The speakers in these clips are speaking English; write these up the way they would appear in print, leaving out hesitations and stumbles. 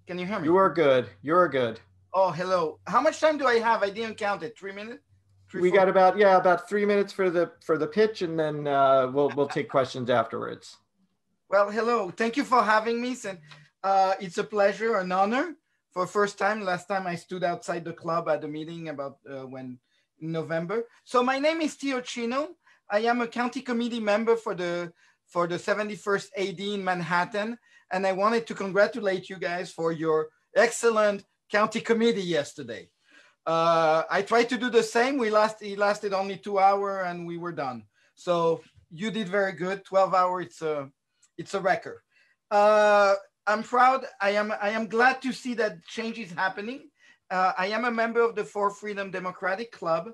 Can you hear me? You are good. You're good. Oh, hello. How much time do I have? I didn't count it. 3 minutes? We got about 3 minutes for the pitch, and then we'll take questions afterwards. Well, hello. Thank you for having me. It's a pleasure, an honor. For first time, last time I stood outside the club at a meeting about in November. So my name is Tio Chino. I am a county committee member for the 71st AD in Manhattan, and I wanted to congratulate you guys for your excellent county committee yesterday. I tried to do the same. It lasted only 2 hours and we were done. So you did very good. 12 hours, it's a record. I'm proud. I am glad to see that change is happening. I am a member of the For Freedom Democratic Club,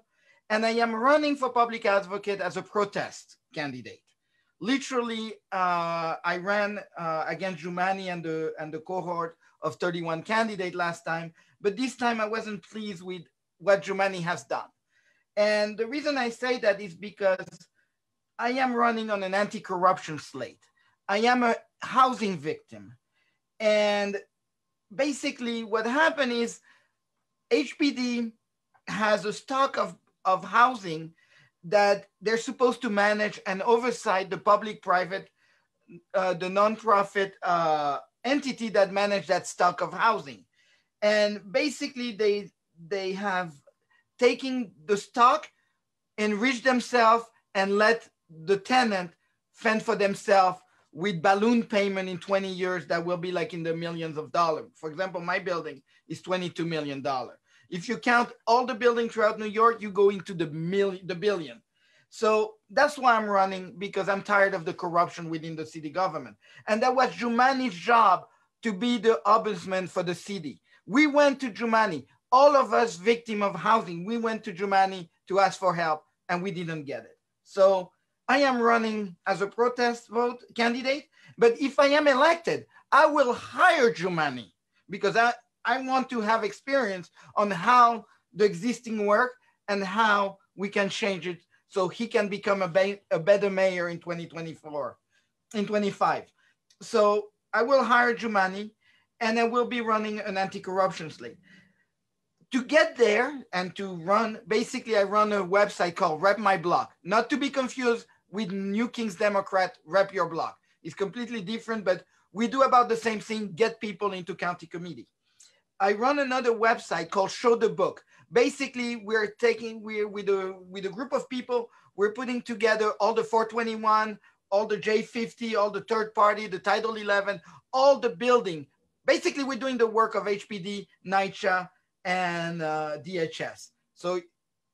and I am running for public advocate as a protest candidate. Literally, I ran against Jumani and the cohort of 31 candidates last time, but this time I wasn't pleased with what Jumani has done. And the reason I say that is because I am running on an anti-corruption slate. I am a housing victim. And basically what happened is HPD has a stock of housing that they're supposed to manage and oversight the public-private, the nonprofit entity that manage that stock of housing. And basically they have taken the stock, enriched themselves, and let the tenant fend for themselves with balloon payment in 20 years that will be like in the millions of dollars. For example, my building is $22 million. If you count all the buildings throughout New York, you go into the billion. So that's why I'm running, because I'm tired of the corruption within the city government. And that was Jumani's job, to be the ombudsman for the city. We went to Jumani, all of us victim of housing, we went to Jumani to ask for help and we didn't get it. So I am running as a protest vote candidate, but if I am elected, I will hire Jumani because I want to have experience on how the existing work and how we can change it so he can become a better mayor in 2024, in 25. So I will hire Jumani and I will be running an anti-corruption slate. To get there and to run, basically I run a website called Rep My Block, not to be confused with New King's Democrat Rep Your Block. It's completely different, but we do about the same thing, get people into county committee. I run another website called Show the Book. Basically, we're with a group of people, we're putting together all the 421, all the J50, all the third party, the Title 11, all the building. Basically, we're doing the work of HPD, NYCHA, and DHS. So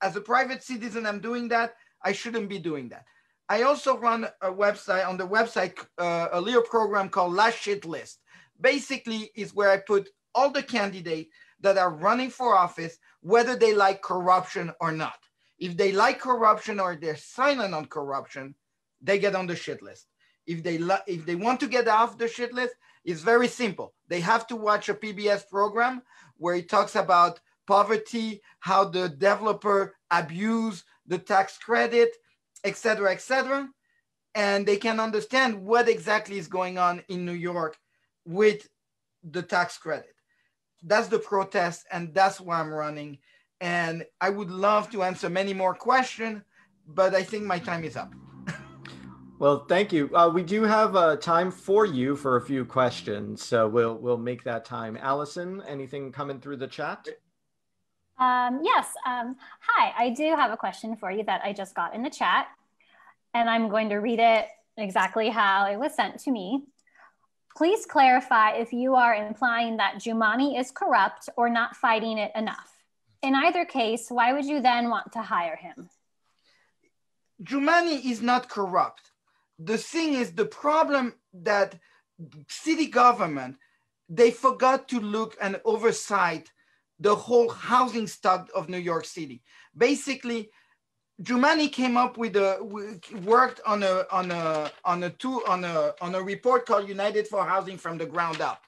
as a private citizen, I'm doing that. I shouldn't be doing that. I also run a website, on the website, a little program called Last Shit List. Basically, is where I put all the candidates that are running for office, whether they like corruption or not. If they like corruption or they're silent on corruption, they get on the shit list. If they want to get off the shit list, it's very simple. They have to watch a PBS program where it talks about poverty, how the developer abused the tax credit, etc., and they can understand what exactly is going on in New York with the tax credit. That's the protest, and that's why I'm running. And I would love to answer many more questions, but I think my time is up. Well, thank you. We do have time for you for a few questions, so we'll make that time. Allison, anything coming through the chat? Yes. Hi, I do have a question for you that I just got in the chat, and I'm going to read it exactly how it was sent to me. Please clarify if you are implying that Jumani is corrupt or not fighting it enough. In either case, why would you then want to hire him? Jumani is not corrupt. The thing is, the problem that city government, they forgot to look and oversight the whole housing stock of New York City. Basically, Jumani came up with worked on a report called United for Housing from the Ground Up.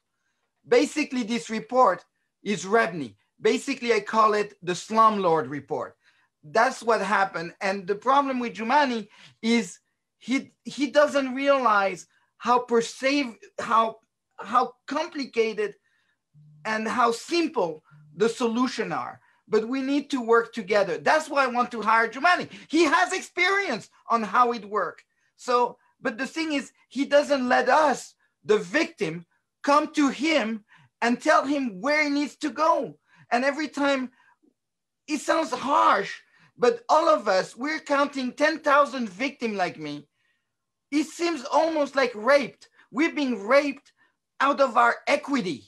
Basically, this report is REBNY. Basically, I call it the slumlord report. That's what happened. And the problem with Jumani is he doesn't realize how complicated and how simple the solutions are. But we need to work together. That's why I want to hire Jumani. He has experience on how it works. So, but the thing is, he doesn't let us, the victim, come to him and tell him where he needs to go. And every time, it sounds harsh, but all of us, we're counting 10,000 victims like me. It seems almost like raped. We're being raped out of our equity.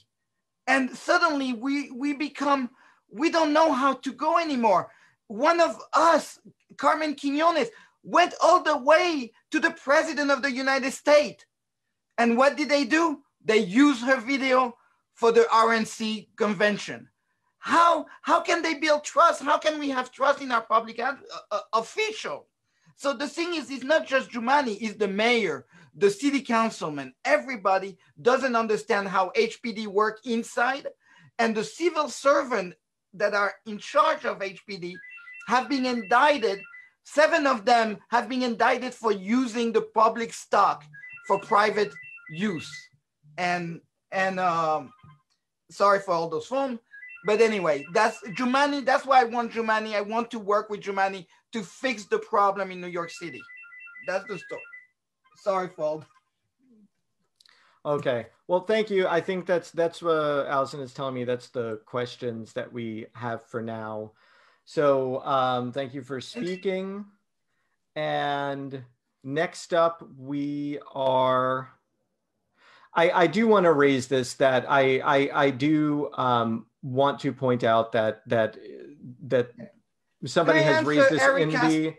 And suddenly we become, we don't know how to go anymore. One of us, Carmen Quiñones, went all the way to the president of the United States. And what did they do? They used her video for the RNC convention. How can they build trust? How can we have trust in our public official? So the thing is, it's not just Jumani, it's the mayor, the city councilman. Everybody doesn't understand how HPD work inside. And the civil servants that are in charge of HPD have been indicted. 7 of them have been indicted for using the public stock for private use. And sorry for all those phones. But anyway, that's Jumani. That's why I want Jumani. I want to work with Jumani to fix the problem in New York City. That's the story. Sorry, Fold. Okay. Well, thank you. I think that's what Allison is telling me. That's the questions that we have for now. So thank you for speaking. And next up, we are. I do want to raise this, that I do want to point out that somebody has raised this in the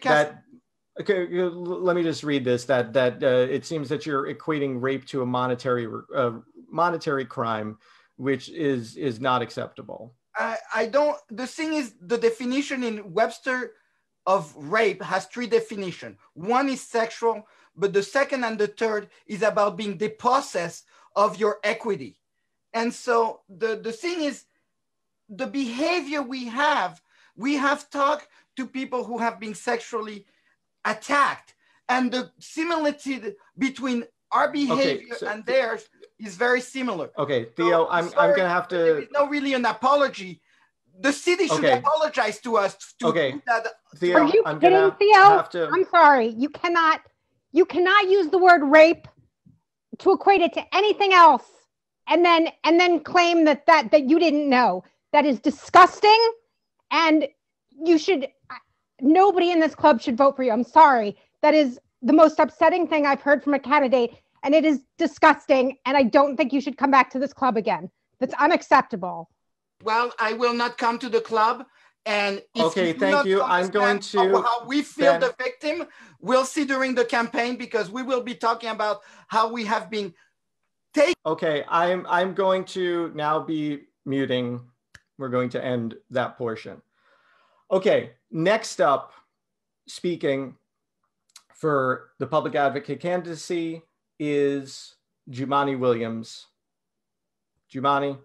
that. Okay, let me just read this. That it seems that you're equating rape to a monetary crime, which is not acceptable. I don't. The thing is, the definition in Webster of rape has 3 definitions. One is sexual, but the second and the third is about being dispossessed of your equity. And so the thing is, the behavior we have talked to people who have been sexually attacked, and the similarity between our behavior and theirs is very similar. Okay, Theo, so, I'm going to have to. There's no really an apology. The city should apologize to us. To do that. Theo, are you kidding, Theo? I'm sorry. You cannot use the word rape to equate it to anything else, and then claim that you didn't know. That is disgusting, and you should. Nobody in this club should vote for you. I'm sorry. That is the most upsetting thing I've heard from a candidate, and it is disgusting. And I don't think you should come back to this club again. That's unacceptable. Well, I will not come to the club. And if thank you. I'm going to how we feel the victim. We'll see during the campaign, because we will be talking about how we have been taken. Okay, I'm going to now be muting. We're going to end that portion. Okay, next up, speaking for the public advocate candidacy is Jumani Williams. Jumani.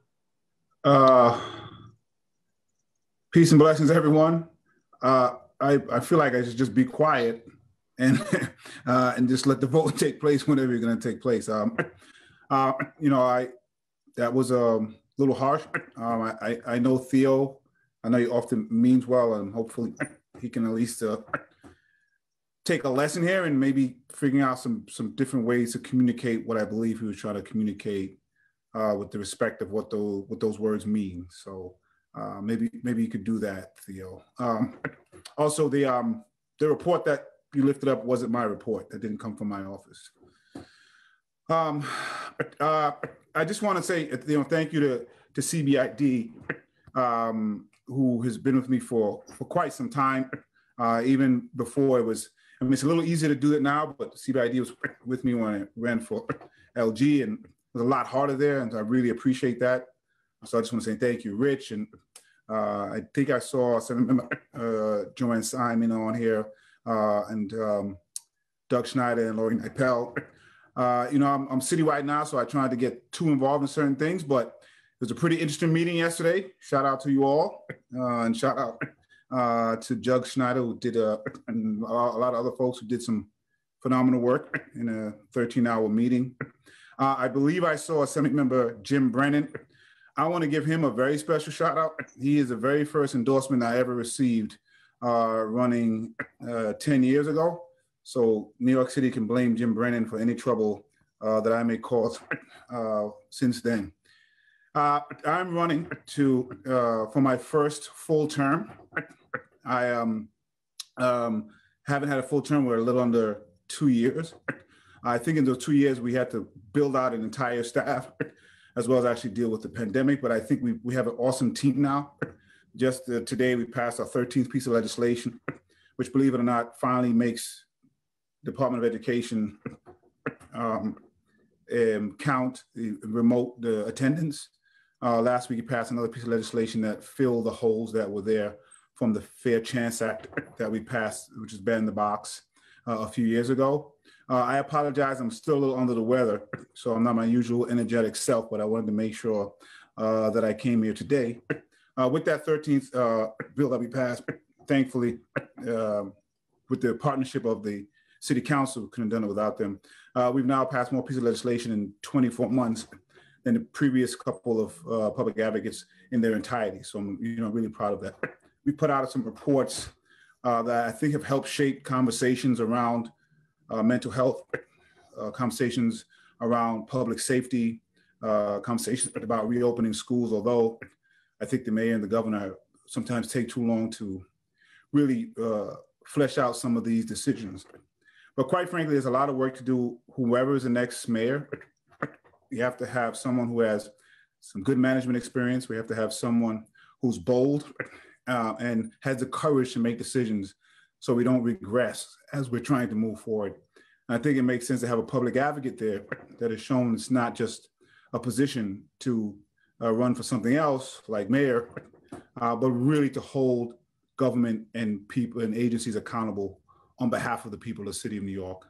Peace and blessings, everyone. I feel like I should just be quiet and just let the vote take place whenever it's going to take place. That was a little harsh. I know Theo. I know he often means well, and hopefully he can at least take a lesson here and maybe figuring out some different ways to communicate what I believe he was trying to communicate with the respect of what those words mean. So maybe you could do that, Theo. Also, the report that you lifted up wasn't my report. That didn't come from my office. I just want to say, thank you to CBID, who has been with me for quite some time, even before it was. I mean, it's a little easier to do it now, but CBID was with me when I ran for LG, and it was a lot harder there, and I really appreciate that. So I just want to say thank you, Rich, and I think I saw Joanne Simon on here, and Doug Schneider and Lori Nipel. I'm citywide now, so I tried to get too involved in certain things, but it was a pretty interesting meeting yesterday. Shout out to you all, and shout out to Doug Schneider, who did and a lot of other folks who did some phenomenal work in a 13-hour meeting. I believe I saw Assembly Member Jim Brennan I want to give him a very special shout out. He is the very first endorsement I ever received running 10 years ago. So New York City can blame Jim Brennan for any trouble that I may cause since then. I'm running for my first full term. I haven't had a full term. We're a little under 2 years. I think in those 2 years, we had to build out an entire staff as well as actually deal with the pandemic. But I think we have an awesome team now. Just today, we passed our 13th piece of legislation, which, believe it or not, finally makes Department of Education count the remote attendance. Last week, we passed another piece of legislation that filled the holes that were there from the Fair Chance Act that we passed, which is banned the box a few years ago. I apologize, I'm still a little under the weather, so I'm not my usual energetic self, but I wanted to make sure that I came here today. With that 13th bill that we passed, thankfully, with the partnership of the City Council, we couldn't have done it without them. We've now passed more pieces of legislation in 24 months than the previous couple of public advocates in their entirety. So I'm really proud of that. We put out some reports that I think have helped shape conversations around mental health, conversations around public safety, conversations about reopening schools, although I think the mayor and the governor sometimes take too long to really flesh out some of these decisions. But quite frankly, there's a lot of work to do. Whoever is the next mayor, you have to have someone who has some good management experience. We have to have someone who's bold and has the courage to make decisions so we don't regress as we're trying to move forward. And I think it makes sense to have a public advocate there that has shown it's not just a position to run for something else like mayor, but really to hold government and people and agencies accountable on behalf of the people of the city of New York.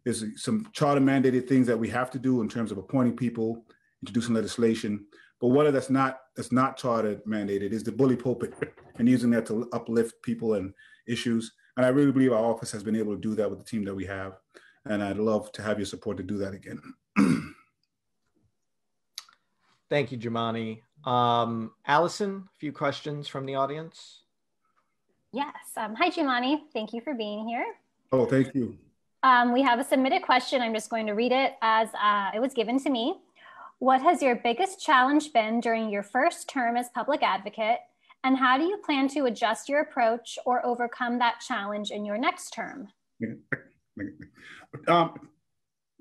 There's some charter mandated things that we have to do in terms of appointing people, introducing legislation, but what that's not charter mandated is the bully pulpit and using that to uplift people and issues. And I really believe our office has been able to do that with the team that we have. And I'd love to have your support to do that again. Thank you, Jumani. Allison, a few questions from the audience. Yes. Hi, Jumani. Thank you for being here. Oh, thank you. We have a submitted question. I'm just going to read it as it was given to me. What has your biggest challenge been during your first term as public advocate? And how do you plan to adjust your approach or overcome that challenge in your next term?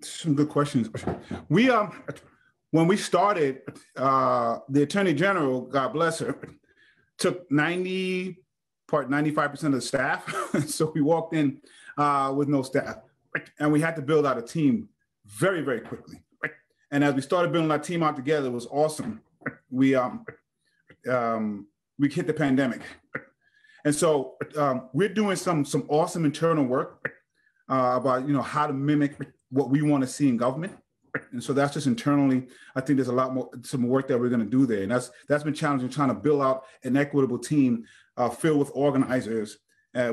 Some good questions. When we started, the Attorney General, God bless her, took 95% of the staff. So we walked in with no staff. And we had to build out a team very, very quickly. And as we started building our team out together, it was awesome. We hit the pandemic. And so we're doing some awesome internal work about how to mimic what we want to see in government. And so that's just internally. I think there's a lot more, some work that we're going to do there. And that's been challenging, trying to build out an equitable team filled with organizers,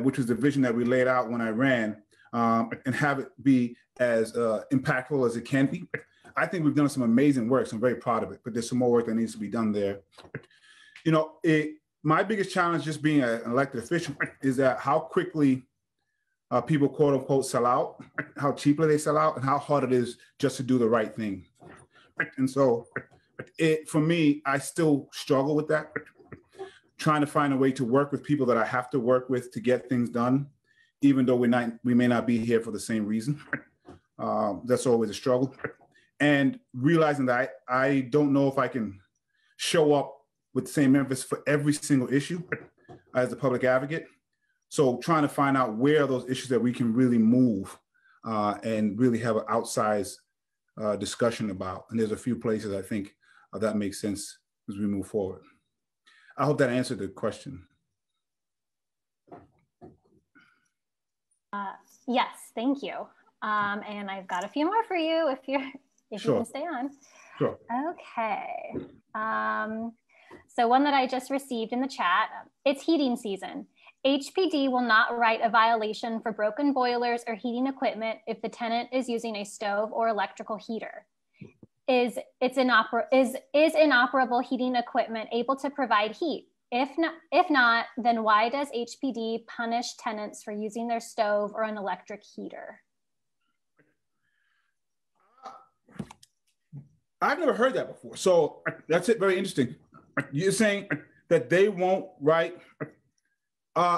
which was the vision that we laid out when I ran, and have it be as impactful as it can be. I think we've done some amazing work, so I'm very proud of it, but there's some more work that needs to be done there. My biggest challenge just being an elected official is that how quickly people quote unquote sell out, how cheaply they sell out, and how hard it is just to do the right thing. And so for me, I still struggle with that, trying to find a way to work with people that I have to work with to get things done, even though we may not be here for the same reason. That's always a struggle. And realizing that I don't know if I can show up with the same emphasis for every single issue as a public advocate. So trying to find out where are those issues that we can really move and really have an outsized discussion about. And there's a few places I think that makes sense as we move forward. I hope that answered the question. Yes, thank you. And I've got a few more for you if Sure. You can stay on. Sure. Okay. So one that I just received in the chat, it's heating season. HPD will not write a violation for broken boilers or heating equipment if the tenant is using a stove or electrical heater. is inoperable heating equipment able to provide heat? If not, then why does HPD punish tenants for using their stove or an electric heater? I've never heard that before. So that's it. Very interesting. You're saying that they won't write.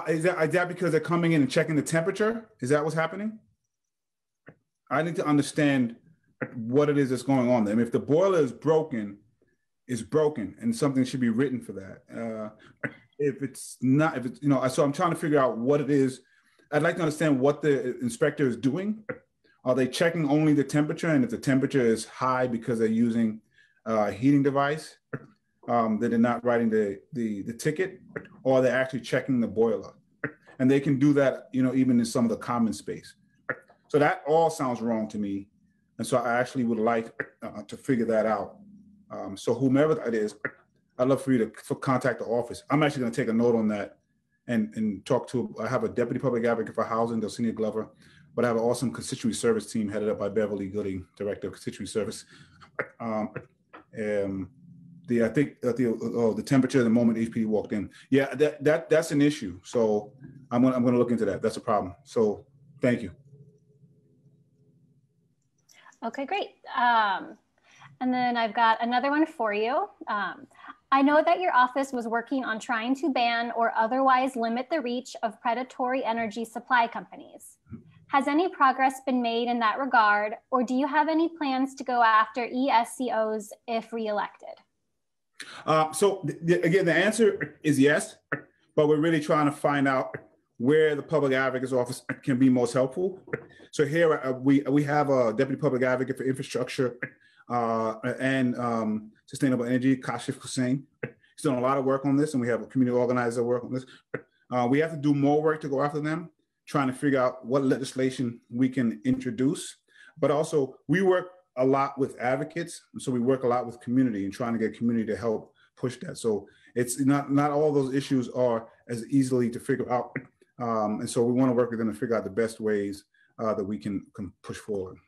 Is that because they're coming in and checking the temperature? Is that what's happening? I need to understand what it is that's going on there. I mean, if the boiler is broken, and something should be written for that. If it's not, so I'm trying to figure out what it is. I'd like to understand what the inspector is doing. Are they checking only the temperature? And if the temperature is high because they're using a heating device, then they're not writing the ticket, or they're actually checking the boiler. And they can do that, even in some of the common space. So that all sounds wrong to me. And so I actually would like to figure that out. So whomever that is, I'd love for you to contact the office. I'm actually going to take a note on that and talk to, I have a deputy public advocate for housing, Delcinia Glover, but I have an awesome constituency service team headed up by Beverly Gooding, director of constituency service. The temperature the moment HPD walked in. Yeah, that's an issue. So I'm gonna look into that. That's a problem. So thank you. Okay, great. And then I've got another one for you. I know that your office was working on trying to ban or otherwise limit the reach of predatory energy supply companies. Has any progress been made in that regard, or do you have any plans to go after ESCOs if reelected? Again, the answer is yes, but we're really trying to find out where the public advocate's office can be most helpful. So here we have a deputy public advocate for infrastructure and sustainable energy, Kashif Hussain. He's done a lot of work on this, and we have a community organizer work on this. We have to do more work to go after them, trying to figure out what legislation we can introduce. But also, we work a lot with advocates, so we work a lot with community and trying to get community to help push that. So it's not all those issues are as easily to figure out. And so we want to work with them to figure out the best ways that we can push forward.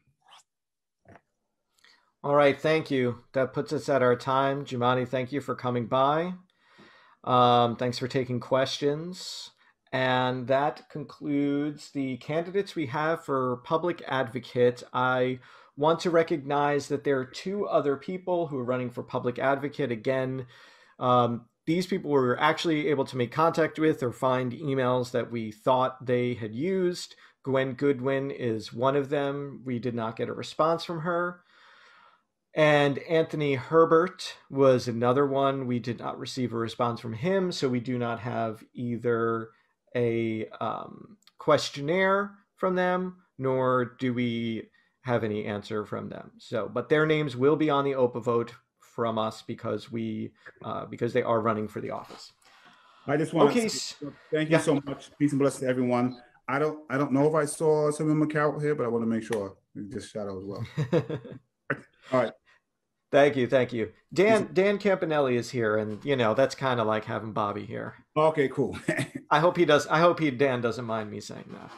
All right, thank you. That puts us at our time. Jumani, thank you for coming by. Thanks for taking questions. And that concludes the candidates we have for public advocate. I want to recognize that there are two other people who are running for public advocate. Again, these people were actually able to make contact with or find emails that we thought they had used. Gwen Goodwin is one of them. We did not get a response from her. And Anthony Herbert was another one. We did not receive a response from him, so we do not have either a questionnaire from them, nor do we have any answer from them. So, but their names will be on the OPA vote from us because they are running for the office. I just want to thank you so much. Peace and blessings to everyone. I don't know if I saw Samuel McCarroll here, but I want to make sure we just shout out as well. All right. Thank you. Dan Campanelli is here, and that's kind of like having Bobby here. Okay, cool. I hope Dan doesn't mind me saying that.